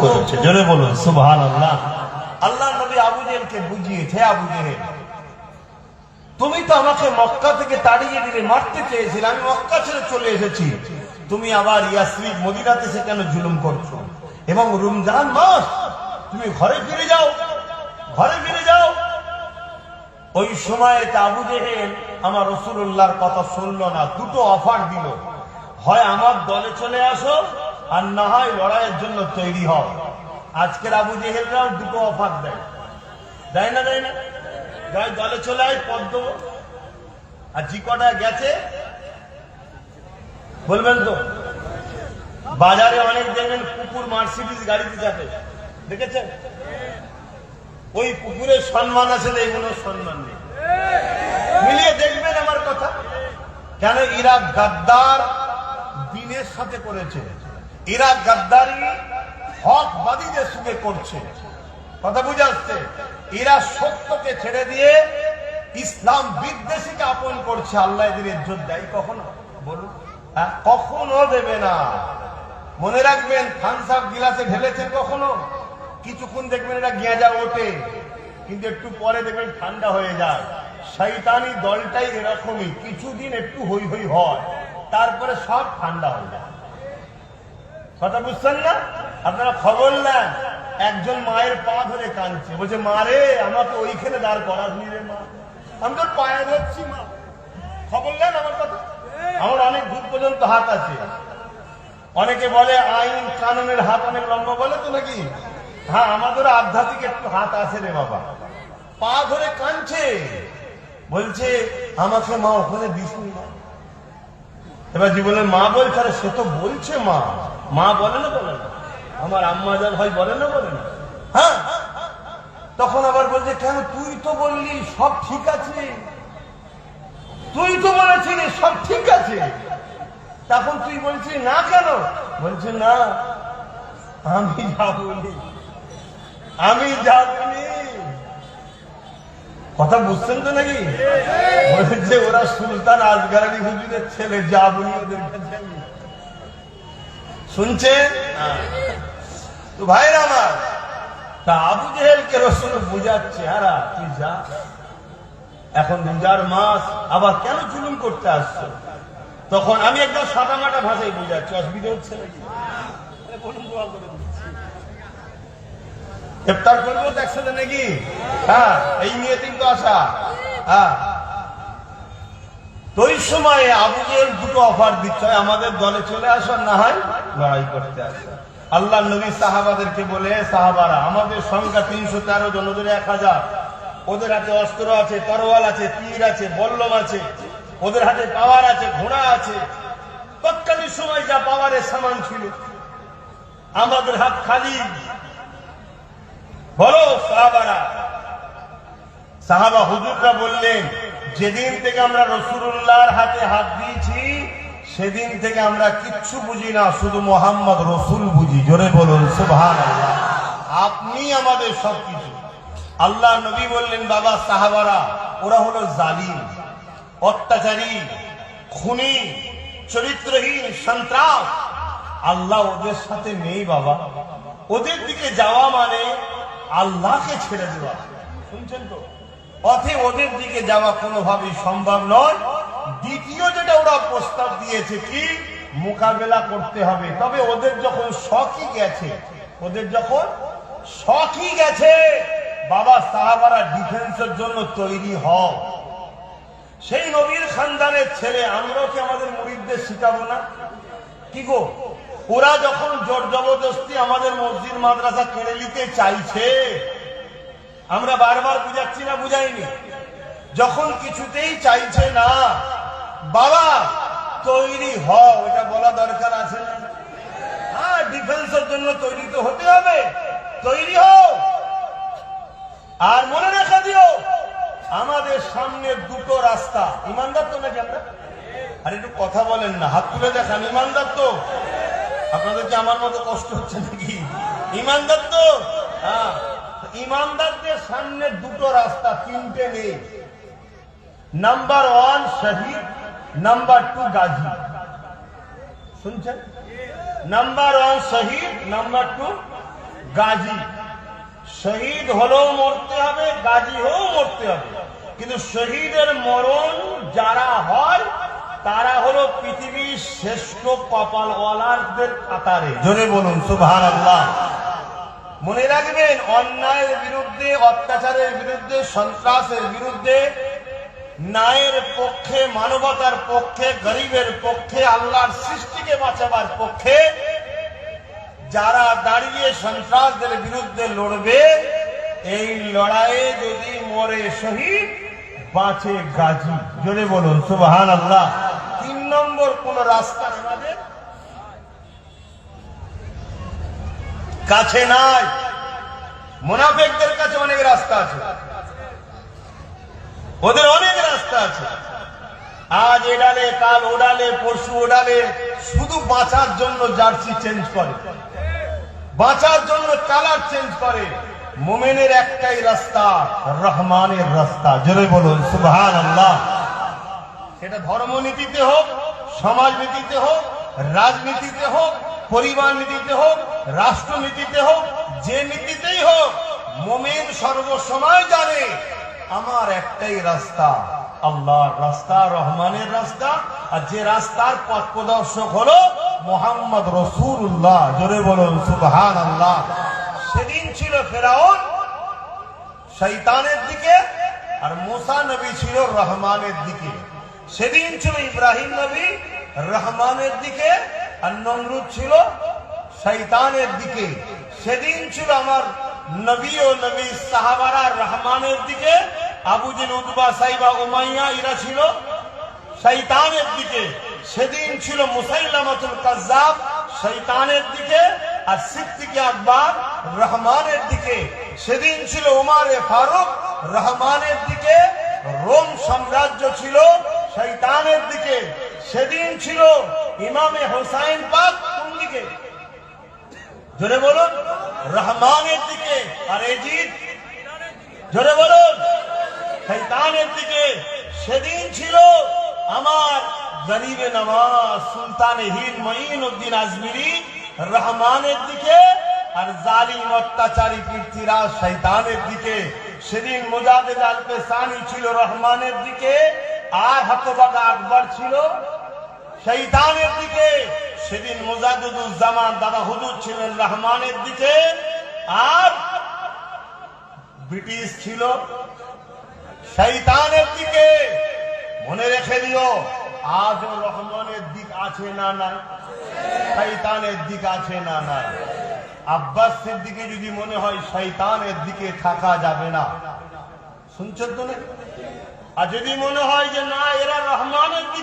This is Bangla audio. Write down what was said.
করেছে। জোরে বলুন সুবহানাল্লাহ। আল্লাহ নবী আবু জেহেলকে বুঝিয়েছে, আবু জেহেল তুমি তো আমাকে মক্কা থেকে তাড়িয়ে দিলে, মারতে চেয়েছিলে, আমি মক্কা ছেড়ে চলে এসেছি, তুমি আবার ইয়াসরিব মদিনাতে এসে কেন জুলুম করছো? এবং রমজান মাস, তুমি ঘরে ফিরে যাও, ঘরে ফিরে যাও। ওই সময় আবু জেহেল আমার রাসূলুল্লাহর কথা শুনলো না, দুটো অফার দিল, হয় আমার দলে চলে আসো আর না হয় লড়াইয়ের জন্য তৈরি হও। আজকের আবু জেহেলরাও দুটো অফার দেয়, দেয় না? দেয় না? দলে চলে আয়, পদ দেবো। আর যে কটা গেছে বলবেন তো, বাজারে অনেক দেখবেন কুকুর মার্সিডিজ গাড়িতে যাবে, দেখেছেন? ওই কুকুরের সম্মান আছে না, এগুলোর সম্মান নেই। মিলিয়ে দেখবেন আমার কথা। কেন? এরা গাদ্দার দিনের সাথে করেছে, এরা গাদ্দারি হকবাদীদের সঙ্গে করছে। কথা বুঝে আসছে? এরা সত্যকে ছেড়ে দিয়ে ইসলাম বিদ্বেষীকে আপন করছে। আল্লাহ এদের ইজ্জত দেয় কখনো? বলুন, কখনো দেবে না। মনে রাখবেন, থামস আপ গিলাসে ঢেলেছেন কখনো, কিছুক্ষণ দেখবেন এটা গেঁজা ওঠে, কিন্তু একটু পরে দেখবেন ঠান্ডা হয়ে যায়। শয়তানি দলটাই এরকমই, কিছুদিন একটু হই হই হয়, তারপরে সব ঠান্ডা হয়ে যায়। কথা বুঝছেন না? আপনারা খবর নেন, একজন মায়ের পা ধরে কাঁদছে, বলছে মা রে, আমাকে ওইখানে দাঁড় করাবি রে মা, আমি তোর পায়ে ধরছি মা। খবর নেন আমার কথা। আমার অনেক দূর পর্যন্ত হাত আছে। অনেকে বলে আইন কানুনের হাত অনেক লম্বা, বলে তো নাকি? হ্যাঁ, আমাদের আধ্যাত্মিক একটু হাত আছে রে বাবা। পা ধরে কাঁদছে, বলছে আমাকে মা ওখানে দিসনি না। এবার জীবনের মা বলছে, আরে সে তো বলছে মা, মা বলে না, বলে না? আমার আম্মা যা ভাই বলে না, বলে না? হ্যাঁ। তখন আবার বলছে, কেন তুই তো বললি সব ঠিক আছে, তুই তো বলেছিলি সব ঠিক আছে, তখন তুই বলছিস না কেন? বলছে না, আমি যা বলি, আমি যা বলি। কথা বুঝছেন তো নাকি? বলছে ওরা সুলতান আজগারানি হুজুরের ছেলে, যা বলি ওদের কাছে শুনছেন তো ভাইরা আমার। তা আবু জেহেলকে রাসূল বুঝাচ্ছে, আরা তুই যা, এখন রোজার মাস, আবার কেন জুলুম করতে আসছো? তখন আমি একদম সাদামাটা ভাষায় বুঝাচ্ছি, অসুবিধা হচ্ছে নাকি? ইফতার করবো একসাথে নাকি? হ্যাঁ, এই নিয়ে কিন্তু আসা। হ্যাঁ, তো ওই সময় আবু জেহেল দুটো অফার দিচ্ছে, আমাদের দলে চলে আসো, না হয় লড়াই করতে আসো। আল্লাহ নবী সাহাবাদেরকে বলে, সাহাবারা আমাদের সংখ্যা 313 জন, ওদের 1000, ওদের হাতে অস্ত্র আছে, তরোয়াল আছে, তীর আছে, বল্লম আছে, ওদের হাতে পাওয়ার আছে, ঘোড়া আছে, তৎকালীন সময় যা পাওয়ারের সামান ছিল, আমাদের হাত খালি। বলো সাহাবারা। সাহাবা হুজুররা বললেন, যেদিন থেকে আমরা রাসূলুল্লাহর হাতে হাত দিয়েছি সেদিন থেকে আমরা কিচ্ছু বুঝি না, শুধু মুহাম্মদ রাসূল বুঝি। জোরে বলুন সুবহানাল্লাহ। আপনি আমাদের সবকিছু। আল্লাহ নবী বললেন, বাবা সাহাবারা ওরা হলো জালিম, অত্যাচারী, খুনি, চরিত্রহীন, সন্ত্রাস। আল্লাহ ওদের সাথে নেই বাবা। ওদের দিকে যাওয়া মানে আল্লাহকে ছেড়ে দেওয়া। শুনছেন তো? অতএব ওদের দিকে যাওয়া কোনোভাবেই সম্ভব নয়। দ্বিতীয় যেটা ওরা প্রস্তাব দিয়েছে, কি মোকাবেলা করতে হবে, তবে ওদের যখন শখই গেছে, ওদের যখন শখই গেছে, বাবা সাহাবারা ডিফেন্সের জন্য তৈরি হও। সেই নবীর খানদানের ছেলে আমরাও কি আমাদের মুরিদদের শিখাবো না? কি গো, ওরা যখন জোর জবরদস্তি আমাদের মসজিদ মাদ্রাসা কেড়ে নিতে চাইছে, আমরা বারবার বুঝাচ্ছি না, বুঝাইনি? যখন কিছুতেই চাইছে না, বাবা তৈরি হও, এটা বলা দরকার আছে না? হ্যাঁ, ডিফেন্সের জন্য তৈরি তো হতে হবে, তৈরি হও। আর মনে রেখে দিও, আমাদের সামনে দুটো রাস্তা। ইমানদার তো নাকি আমরা? আর একটু কথা বলেন না, হাত তুলে দেখান। ইমানদার তো? আপনাদের কি আমার মতো কষ্ট হচ্ছে নাকি? ইমানদার তো? হ্যাঁ, ইমানদারদের সামনে দুটো রাস্তা, তিনটে নেই। নাম্বার 1 শহীদ, নাম্বার 2 গাজী। শুনছেন? নাম্বার 1 শহীদ, নাম্বার 2 গাজী। শহীদ হলেও মরতে হবে, গাজী হয়েও মরতে হবে। কিন্তু শহীদের মরণ যারা হয় তারা হলো পৃথিবীর শ্রেষ্ঠ কপালওয়ালাদের কাতারে। জোরে বলুন সুবহানাল্লাহ। মনে রাখবেন, অন্যায়ের বিরুদ্ধে, অত্যাচারের বিরুদ্ধে, সন্ত্রাসের বিরুদ্ধে, ন্যায়ের পক্ষে, মানবতার পক্ষে, গরিবের পক্ষে, আল্লাহর সৃষ্টিকে বাঁচাবার পক্ষে যারা দাঁড়িয়ে সন্ত্রাসদের বিরুদ্ধে লড়বে, এই লড়াইয়ে যদি মরে শহীদ, বাঁচে গাজী। জোরে বলুন সুবহানাল্লাহ। 3 নম্বর কোন রাস্তা আমাদের কাছে নাই। মুনাফিকদের কাছে অনেক রাস্তা আছে, ওদের অনেক রাস্তা আছে। আজ এডালে, কাল ওডালে, পরশু ওডালে, শুধু বাঁচার জন্য জার্সি চেঞ্জ করে, বাঁচার জন্য কালার চেঞ্জ করে। মুমিনের একটাই রাস্তা, রহমানের রাস্তা। জোরে বলুন সুবহানাল্লাহ। সেটা ধর্মনীতিতে হোক, সমাজনীতিতে হোক, রাজনীতিতে হোক, পরিবার নীতিতে হোক, রাষ্ট্রনীতিতে হোক, যে নীতিতেই হোক, মুমিন সর্বসময় জানে আমার একটাই রাস্তা, আল্লাহর রাস্তা, রহমানের রাস্তা। আর যে রাস্তার পথ প্রদর্শক হলো মুহাম্মদ রাসূলুল্লাহ। জোরে বলুন সুবহানাল্লাহ। সেদিন ছিল ফেরাউন শয়তানের দিকে, আর মুসা নবী ছিল রহমানের দিকে। সেদিন ছিল ইব্রাহিম নবী রহমানের দিকে, আর নমরুদ ছিল শয়তানের দিকে। সেদিন ছিল আমার নবী ও নবী সাহাবারা রহমানের দিকে, Abu jail, Utba, Saiba, Umayya এরা ছিল শয়তানের দিকে। সেদিন ছিল মুসাইলামাতুল কাজ্জাব শয়তানের দিকে, আর সিদ্দিক আকবর রহমানের দিকে। সেদিন ছিল উমারে ফারুক রহমানের দিকে, রোম সাম্রাজ্য ছিল শয়তানের দিকে। সেদিন ছিল ইমামে হোসাইন পাক কোন দিকে? জোরে বলুন, রহমানের দিকে। আর এজিদ, জোরে বলুন, শয়তানের দিকে। সেদিন ছিল আমার গরিবে নওয়াজ সুলতানে হিন্দ মঈনুদ্দিন আজমিরি রহমানের দিকে, আর জালিম অত্যাচারী পৃথ্বীরাজ শয়তানের দিকে। সেদিন মুজাদ্দিদ আল-পেসানি ছিল রহমানের দিকে, আর হতভাগা আকবর ছিল শয়তানের দিকে। সেদিন মুজাদ্দিদুজ্জামান দাদা হুজুর ছিলেন রহমানের দিকে, আর ব্রিটিশ ছিল শয়তানের দিকে। মনে রেখে দিও, আজও রহমানের দিক আছে না নাই? শয়তানের দিক আছে না নাই? আব্বাস সিদ্দিকী যদি মনে হয় শয়তানের দিকে থাকা যাবে না, শুনছেন তো না? আর যদি মনে হয় যে না এরা রহমানের দিকে